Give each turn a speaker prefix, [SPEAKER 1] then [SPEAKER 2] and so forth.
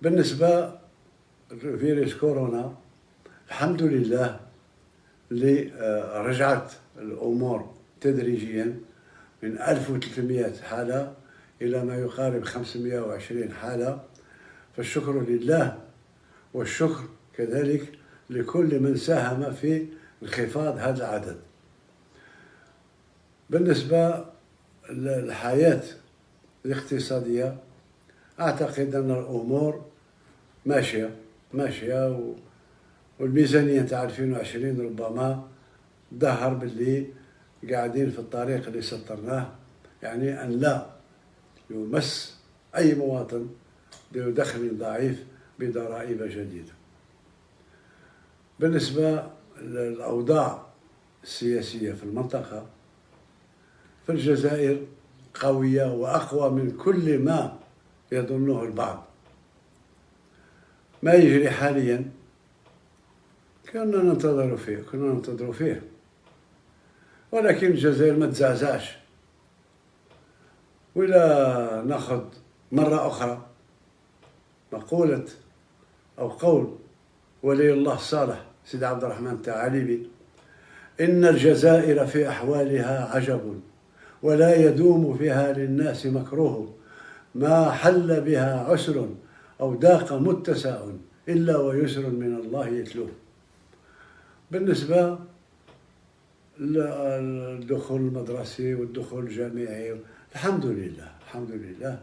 [SPEAKER 1] بالنسبة لفيروس كورونا، الحمد لله اللي رجعت الأمور تدريجيا من 1300 حالة إلى ما يقارب 520 حالة، فالشكر لله، والشكر كذلك لكل من ساهم في انخفاض هذا العدد. بالنسبة للحياة الاقتصادية، أعتقد أن الأمور ماشية والميزانية تاع 2020 ربما ظهر باللي قاعدين في الطريق اللي سطرناه، يعني أن لا يمس أي مواطن ذو دخل ضعيف بضرائب جديدة. بالنسبة للأوضاع السياسية في المنطقة، فالجزائر قوية وأقوى من كل ما يظنه البعض. ما يجري حاليا كنا ننتظر فيه، ولكن الجزائر ما تزعزعش. ولا ناخذ مرة أخرى مقولة أو قول ولي الله الصالح سيدي عبد الرحمن الثعالبي: إن الجزائر في أحوالها عجب، ولا يدوم فيها للناس مكروه، ما حل بها عسر أو ضاق متسع إلا ويسر من الله يتلوه. بالنسبة للدخول المدرسي والدخول الجامعي، الحمد لله